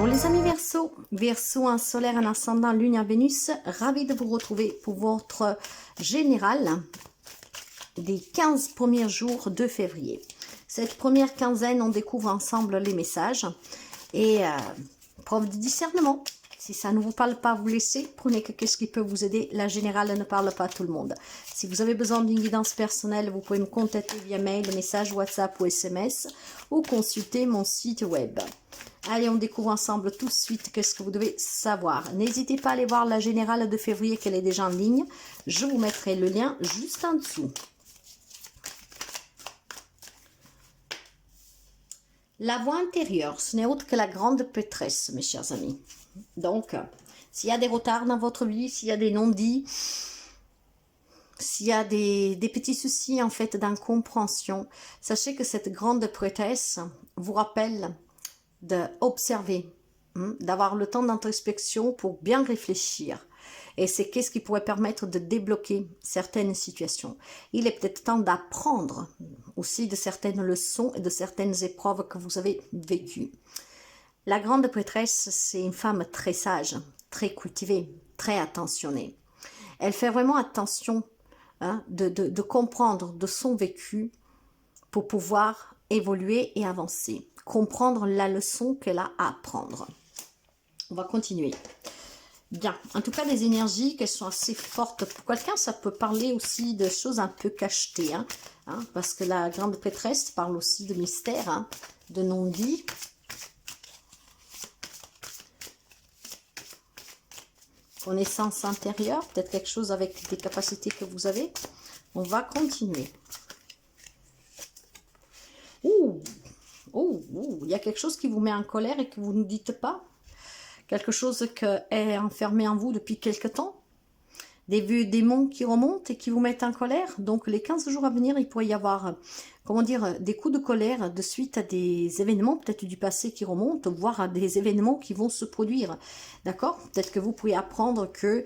Bonjour les amis Verseau, Verseau en solaire, en ascendant, lune en Vénus, ravi de vous retrouver pour votre général des 15 premiers jours de février. Cette première quinzaine, on découvre ensemble les messages et preuve de discernement. Si ça ne vous parle pas, vous laissez, prenez qu'est-ce qui peut vous aider. La générale ne parle pas à tout le monde. Si vous avez besoin d'une guidance personnelle, vous pouvez me contacter via mail, message, WhatsApp ou SMS ou consulter mon site web. Allez, on découvre ensemble tout de suite qu'est-ce que vous devez savoir. N'hésitez pas à aller voir la générale de février qu'elle est déjà en ligne. Je vous mettrai le lien juste en dessous. La voix intérieure, ce n'est autre que la grande pétresse, mes chers amis. Donc, s'il y a des retards dans votre vie, s'il y a des non-dits, s'il y a des petits soucis en fait d'incompréhension, sachez que cette grande prêtresse vous rappelle d'observer, d'avoir le temps d'introspection pour bien réfléchir. Et c'est qu'est-ce qui pourrait permettre de débloquer certaines situations. Il est peut-être temps d'apprendre aussi de certaines leçons et de certaines épreuves que vous avez vécues. La grande prêtresse, c'est une femme très sage, très cultivée, très attentionnée. Elle fait vraiment attention de comprendre de son vécu pour pouvoir évoluer et avancer. Comprendre la leçon qu'elle a à apprendre. On va continuer. Bien, en tout cas, les énergies qu'elles sont assez fortes. Pour quelqu'un, ça peut parler aussi de choses un peu cachetées. Parce que la grande prêtresse parle aussi de mystère, de non-dit. Connaissance intérieure, peut-être quelque chose avec des capacités que vous avez. On va continuer. Il y a quelque chose qui vous met en colère et que vous ne dites pas. Quelque chose qui est enfermé en vous depuis quelque temps. Des vieux démons qui remontent et qui vous mettent en colère. Donc les 15 jours à venir, il pourrait y avoir, comment dire, des coups de colère de suite à des événements, peut-être du passé qui remontent, voire à des événements qui vont se produire. D'accord? Peut-être que vous pourriez apprendre que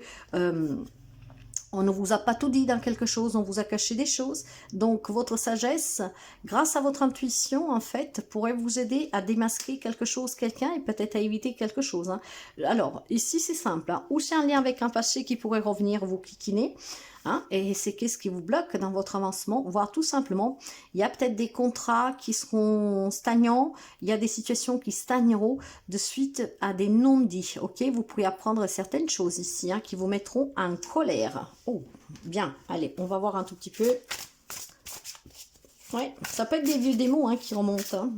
on ne vous a pas tout dit dans quelque chose, on vous a caché des choses. Donc, votre sagesse, grâce à votre intuition, en fait, pourrait vous aider à démasquer quelque chose, quelqu'un, et peut-être à éviter quelque chose. Alors, ici, c'est simple. Ou c'est un lien avec un passé qui pourrait revenir vous kikiner. Et c'est qu'est-ce qui vous bloque dans votre avancement, voire tout simplement, il y a peut-être des contrats qui seront stagnants, il y a des situations qui stagneront de suite à des non-dits, ok? Vous pourrez apprendre certaines choses ici, qui vous mettront en colère. Oh, bien, allez, on va voir un tout petit peu. Ouais, ça peut être des vieux démons qui remontent.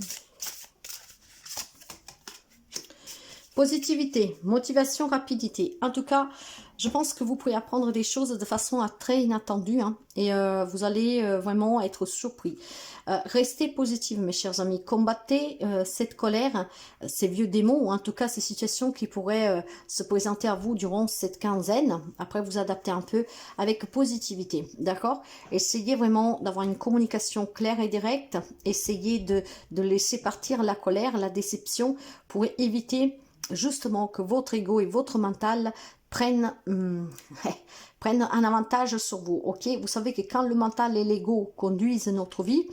Positivité, motivation, rapidité. En tout cas, je pense que vous pouvez apprendre des choses de façon très inattendue et vous allez vraiment être surpris. Restez positif, mes chers amis. Combattez cette colère, ces vieux démons, ou en tout cas ces situations qui pourraient se présenter à vous durant cette quinzaine. Après, vous adaptez un peu avec positivité, d'accord? Essayez vraiment d'avoir une communication claire et directe. Essayez de laisser partir la colère, la déception pour éviter justement que votre ego et votre mental prennent un avantage sur vous, ok? Vous savez que quand le mental et l'ego conduisent notre vie,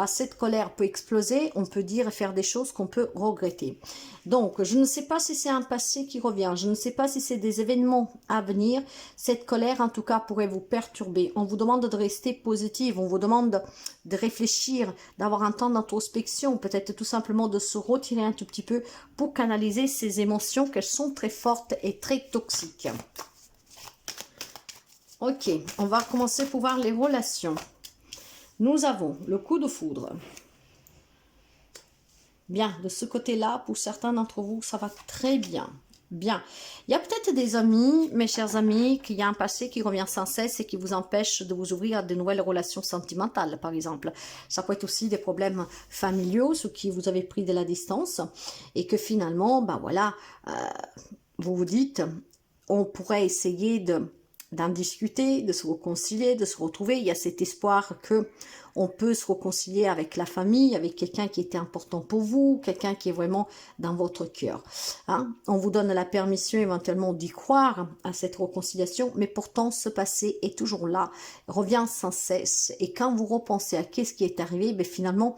cette colère peut exploser, on peut dire et faire des choses qu'on peut regretter. Donc, je ne sais pas si c'est un passé qui revient, je ne sais pas si c'est des événements à venir. Cette colère, en tout cas, pourrait vous perturber. On vous demande de rester positive, on vous demande de réfléchir, d'avoir un temps d'introspection, peut-être tout simplement de se retirer un tout petit peu pour canaliser ces émotions qu'elles sont très fortes et très toxiques. Ok, on va commencer pour voir les relations. Nous avons le coup de foudre. Bien, de ce côté-là, pour certains d'entre vous, ça va très bien. Bien. Il y a peut-être des amis, mes chers amis, qu'il y a un passé qui revient sans cesse et qui vous empêche de vous ouvrir à de nouvelles relations sentimentales, par exemple. Ça peut être aussi des problèmes familiaux, ceux qui vous avez pris de la distance, et que finalement, vous vous dites, on pourrait essayer d'en discuter, de se réconcilier, de se retrouver. Il y a cet espoir que on peut se réconcilier avec la famille, avec quelqu'un qui était important pour vous, quelqu'un qui est vraiment dans votre cœur. Hein. On vous donne la permission éventuellement d'y croire à cette réconciliation, mais pourtant ce passé est toujours là, revient sans cesse. Et quand vous repensez à qu'est-ce qui est arrivé, ben finalement,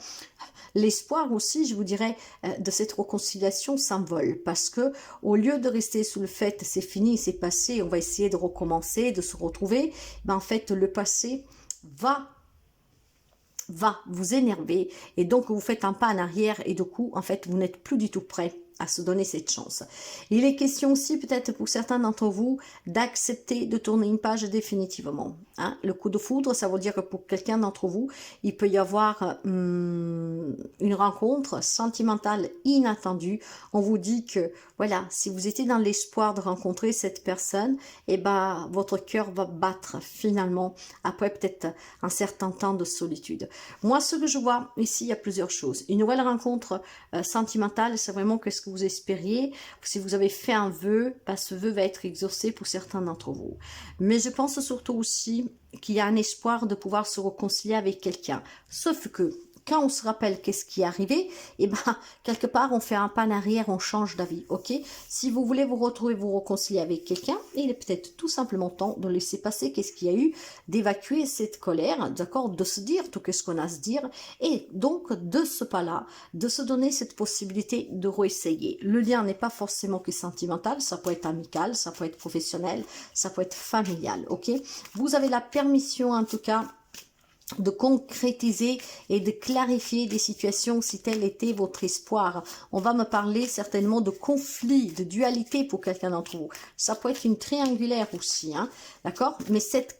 l'espoir aussi, je vous dirais, de cette réconciliation s'envole, parce que au lieu de rester sous le fait c'est fini, c'est passé, on va essayer de recommencer, de se retrouver, ben en fait le passé va vous énerver, et donc vous faites un pas en arrière, et du coup en fait vous n'êtes plus du tout prêt à se donner cette chance. Il est question aussi peut-être pour certains d'entre vous d'accepter de tourner une page définitivement. Hein. Le coup de foudre, ça veut dire que pour quelqu'un d'entre vous, il peut y avoir une rencontre sentimentale inattendue. On vous dit que voilà, si vous étiez dans l'espoir de rencontrer cette personne, et ben votre cœur va battre finalement après peut-être un certain temps de solitude. Moi, ce que je vois ici, il y a plusieurs choses. Une nouvelle rencontre sentimentale, c'est vraiment que ce que vous espériez. Si vous avez fait un vœu, bah, ce vœu va être exaucé pour certains d'entre vous. Mais je pense surtout aussi qu'il y a un espoir de pouvoir se réconcilier avec quelqu'un. Sauf que quand on se rappelle qu'est-ce qui est arrivé, et ben quelque part on fait un pas en arrière, on change d'avis, ok? Si vous voulez vous retrouver, vous réconcilier avec quelqu'un, il est peut-être tout simplement temps de laisser passer qu'est-ce qu'il y a eu, d'évacuer cette colère, d'accord? De se dire tout ce qu'on a à se dire, et donc de ce pas-là, de se donner cette possibilité de réessayer. Le lien n'est pas forcément que sentimental, ça peut être amical, ça peut être professionnel, ça peut être familial, ok? Vous avez la permission en tout cas de concrétiser et de clarifier des situations si tel était votre espoir. On va me parler certainement de conflit, de dualité pour quelqu'un d'entre vous. Ça peut être une triangulaire aussi, hein, d'accord? Mais cette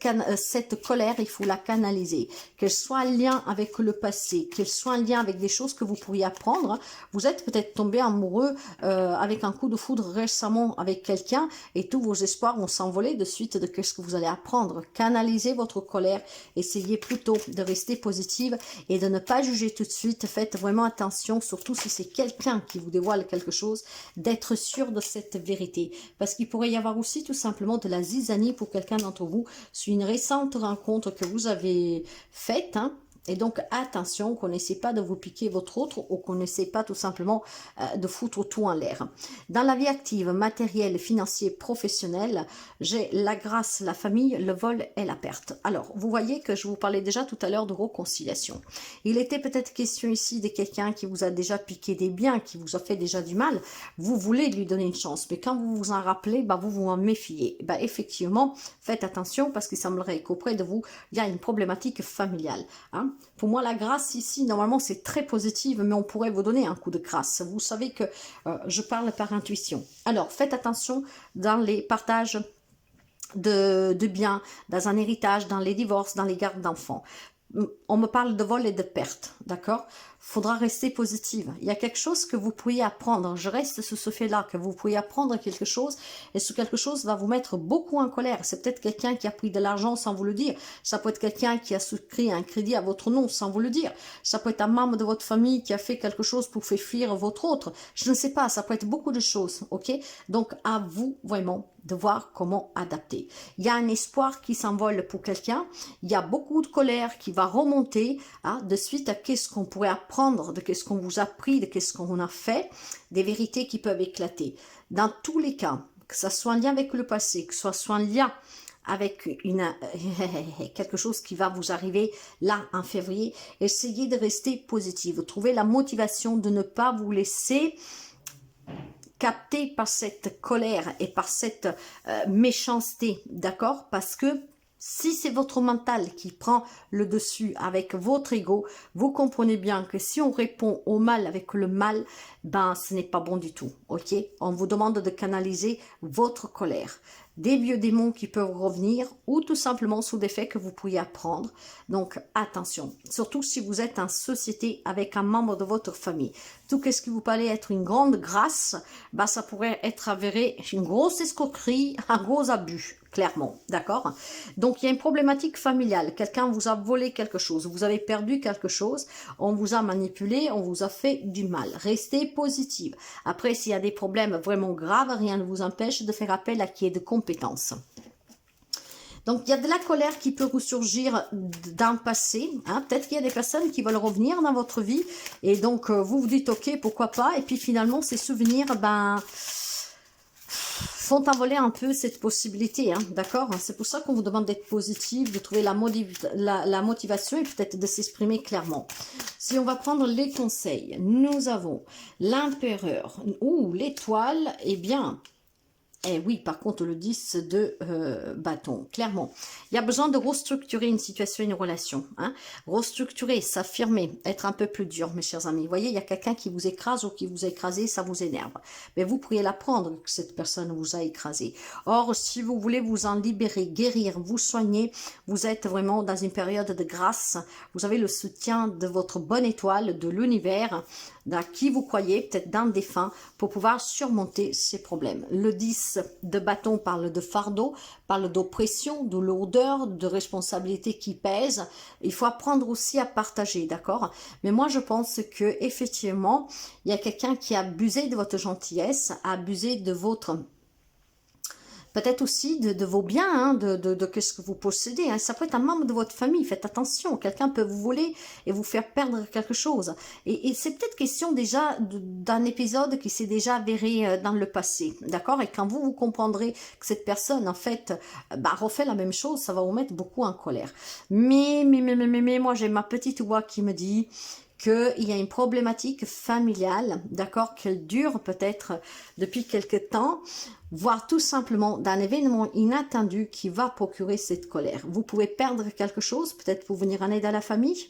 colère, il faut la canaliser. Qu'elle soit en lien avec le passé, qu'elle soit en lien avec des choses que vous pourriez apprendre. Vous êtes peut-être tombé amoureux avec un coup de foudre récemment avec quelqu'un et tous vos espoirs vont s'envoler de suite de ce que vous allez apprendre. Canalisez votre colère, essayez plutôt de rester positive et de ne pas juger tout de suite. Faites vraiment attention, surtout si c'est quelqu'un qui vous dévoile quelque chose, d'être sûr de cette vérité. Parce qu'il pourrait y avoir aussi tout simplement de la zizanie pour quelqu'un d'entre vous sur une récente rencontre que vous avez faite, hein. Et donc, attention qu'on n'essaie pas de vous piquer votre autre ou qu'on n'essaie pas tout simplement de foutre tout en l'air. Dans la vie active, matérielle, financière, professionnelle, j'ai la grâce, la famille, le vol et la perte. Alors, vous voyez que je vous parlais déjà tout à l'heure de réconciliation. Il était peut-être question ici de quelqu'un qui vous a déjà piqué des biens, qui vous a fait déjà du mal. Vous voulez lui donner une chance, mais quand vous vous en rappelez, bah, vous vous en méfiez. Bah, effectivement, faites attention parce qu'il semblerait qu'auprès de vous, il y a une problématique familiale. Hein. Pour moi, la grâce ici, normalement, c'est très positive, mais on pourrait vous donner un coup de grâce. Vous savez que je parle par intuition. Alors, faites attention dans les partages de biens, dans un héritage, dans les divorces, dans les gardes d'enfants. On me parle de vol et de perte, d'accord? Faudra rester positive. Il y a quelque chose que vous pourriez apprendre. Je reste sur ce fait-là, que vous pourriez apprendre quelque chose et ce quelque chose va vous mettre beaucoup en colère. C'est peut-être quelqu'un qui a pris de l'argent sans vous le dire. Ça peut être quelqu'un qui a souscrit un crédit à votre nom sans vous le dire. Ça peut être un membre de votre famille qui a fait quelque chose pour faire fuir votre autre. Je ne sais pas, ça peut être beaucoup de choses, ok? Donc, à vous vraiment de voir comment adapter. Il y a un espoir qui s'envole pour quelqu'un. Il y a beaucoup de colère qui va remonter de suite à qu'est-ce qu'on pourrait apprendre, de qu'est-ce qu'on vous a appris, de qu'est-ce qu'on a fait, des vérités qui peuvent éclater. Dans tous les cas, que ça soit en lien avec le passé, que ce soit en lien avec quelque chose qui va vous arriver là en février, essayez de rester positive. Trouvez la motivation de ne pas vous laisser capté par cette colère et par cette méchanceté, d'accord? Parce que si c'est votre mental qui prend le dessus avec votre ego, vous comprenez bien que si on répond au mal avec le mal, ben ce n'est pas bon du tout, ok? On vous demande de canaliser votre colère. Des vieux démons qui peuvent revenir ou tout simplement sous des faits que vous pourriez apprendre. Donc attention, surtout si vous êtes en société avec un membre de votre famille. Tout ce qui vous paraît être une grande grâce, bah ça pourrait être avéré une grosse escroquerie, un gros abus. Clairement, d'accord? Donc, il y a une problématique familiale. Quelqu'un vous a volé quelque chose, vous avez perdu quelque chose, on vous a manipulé, on vous a fait du mal. Restez positive. Après, s'il y a des problèmes vraiment graves, rien ne vous empêche de faire appel à qui est de compétences. Donc, il y a de la colère qui peut ressurgir d'un passé. Hein. Peut-être qu'il y a des personnes qui veulent revenir dans votre vie. Et donc, vous vous dites, ok, pourquoi pas. Et puis, finalement, ces souvenirs, font envoler un peu cette possibilité. Hein, d'accord. C'est pour ça qu'on vous demande d'être positif, de trouver la motivation et peut-être de s'exprimer clairement. Si on va prendre les conseils, nous avons l'empereur ou l'étoile. Eh bien... Eh oui, par contre, le 10 de bâton, clairement. Il y a besoin de restructurer une situation, une relation. Hein. Restructurer, s'affirmer, être un peu plus dur, mes chers amis. Vous voyez, il y a quelqu'un qui vous écrase ou qui vous a écrasé, ça vous énerve. Mais vous pourriez l'apprendre que cette personne vous a écrasé. Or, si vous voulez vous en libérer, guérir, vous soigner, vous êtes vraiment dans une période de grâce. Vous avez le soutien de votre bonne étoile, de l'univers, dans qui vous croyez, peut-être d'un défunt, pour pouvoir surmonter ces problèmes. Le 10 de bâton parle de fardeau, parle d'oppression, de lourdeur, de responsabilité qui pèse. Il faut apprendre aussi à partager, d'accord? Mais moi, je pense que effectivement, il y a quelqu'un qui a abusé de votre gentillesse, a abusé de votre... peut-être aussi de vos biens, hein, de ce que vous possédez. Hein. Ça peut être un membre de votre famille, faites attention. Quelqu'un peut vous voler et vous faire perdre quelque chose. Et c'est peut-être question déjà d'un épisode qui s'est déjà avéré dans le passé. D'accord? Et quand vous comprendrez que cette personne, en fait, refait la même chose, ça va vous mettre beaucoup en colère. Mais moi, j'ai ma petite voix qui me dit qu'il y a une problématique familiale, d'accord, qu'elle dure peut-être depuis quelque temps, voire tout simplement d'un événement inattendu qui va procurer cette colère. Vous pouvez perdre quelque chose, peut-être pour venir en aide à la famille.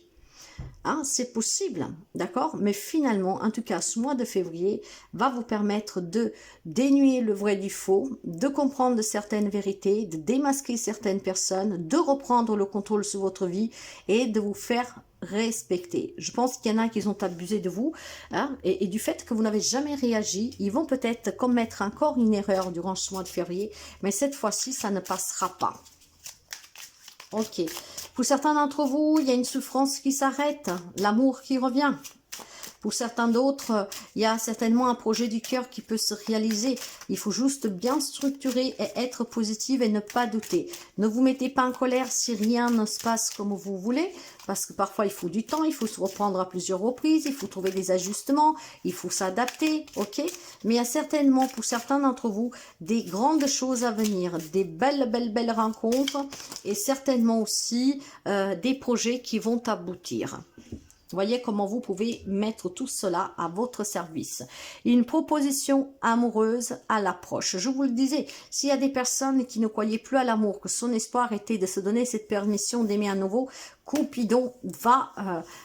Hein, c'est possible, d'accord? Mais finalement, en tout cas, ce mois de février va vous permettre de dénuer le vrai du faux, de comprendre certaines vérités, de démasquer certaines personnes, de reprendre le contrôle sur votre vie et de vous faire respecter. Je pense qu'il y en a qui ont abusé de vous hein, et du fait que vous n'avez jamais réagi. Ils vont peut-être commettre encore une erreur durant ce mois de février, mais cette fois-ci, ça ne passera pas. Ok. Pour certains d'entre vous, il y a une souffrance qui s'arrête, l'amour qui revient. Pour certains d'autres, il y a certainement un projet du cœur qui peut se réaliser. Il faut juste bien structurer et être positive et ne pas douter. Ne vous mettez pas en colère si rien ne se passe comme vous voulez, parce que parfois il faut du temps, il faut se reprendre à plusieurs reprises, il faut trouver des ajustements, il faut s'adapter, ok? Mais il y a certainement pour certains d'entre vous des grandes choses à venir, des belles rencontres et certainement aussi des projets qui vont aboutir. Voyez comment vous pouvez mettre tout cela à votre service. Une proposition amoureuse à l'approche. Je vous le disais, s'il y a des personnes qui ne croyaient plus à l'amour, que son espoir était de se donner cette permission d'aimer à nouveau, Cupidon va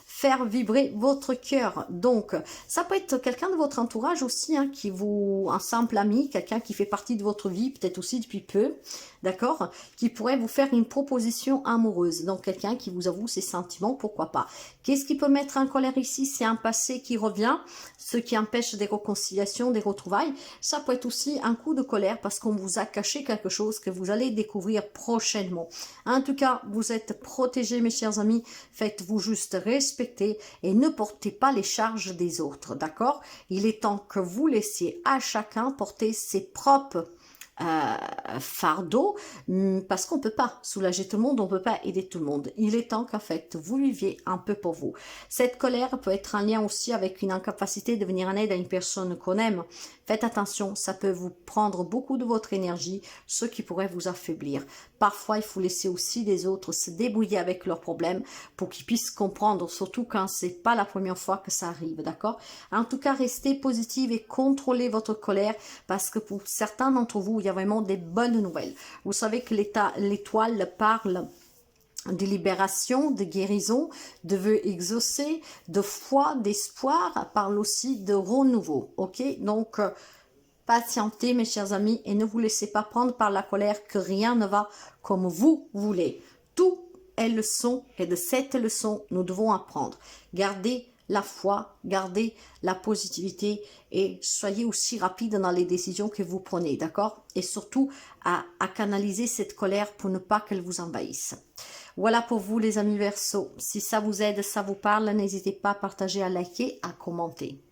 faire vibrer votre cœur. Donc, ça peut être quelqu'un de votre entourage aussi, hein, qui vous, un simple ami, quelqu'un qui fait partie de votre vie, peut-être aussi depuis peu, d'accord, qui pourrait vous faire une proposition amoureuse. Donc, quelqu'un qui vous avoue ses sentiments, pourquoi pas. Qu'est-ce qui peut mettre en colère ici? C'est un passé qui revient, ce qui empêche des réconciliations, des retrouvailles. Ça peut être aussi un coup de colère parce qu'on vous a caché quelque chose que vous allez découvrir prochainement. En tout cas, vous êtes protégés, mes chers amis. Faites-vous juste respecter et ne portez pas les charges des autres, d'accord? Il est temps que vous laissiez à chacun porter ses propres fardeau, parce qu'on peut pas soulager tout le monde, on peut pas aider tout le monde. Il est temps qu'en fait vous viviez un peu pour vous. Cette colère peut être en lien aussi avec une incapacité de venir en aide à une personne qu'on aime. Faites attention, ça peut vous prendre beaucoup de votre énergie, ce qui pourrait vous affaiblir. Parfois, il faut laisser aussi les autres se débrouiller avec leurs problèmes pour qu'ils puissent comprendre, surtout quand c'est pas la première fois que ça arrive, d'accord? En tout cas, restez positive et contrôlez votre colère parce que pour certains d'entre vous, il y a vraiment des bonnes nouvelles. Vous savez que l'étoile parle de libération, de guérison, de vœux exaucés, de foi, d'espoir, parle aussi de renouveau, ok? Donc, patientez mes chers amis et ne vous laissez pas prendre par la colère que rien ne va comme vous voulez. Tout est leçon et de cette leçon, nous devons apprendre. Gardez la foi, gardez la positivité et soyez aussi rapide dans les décisions que vous prenez, d'accord? Et surtout à canaliser cette colère pour ne pas qu'elle vous envahisse. Voilà pour vous les amis Verseaux. Si ça vous aide, ça vous parle, n'hésitez pas à partager, à liker, à commenter.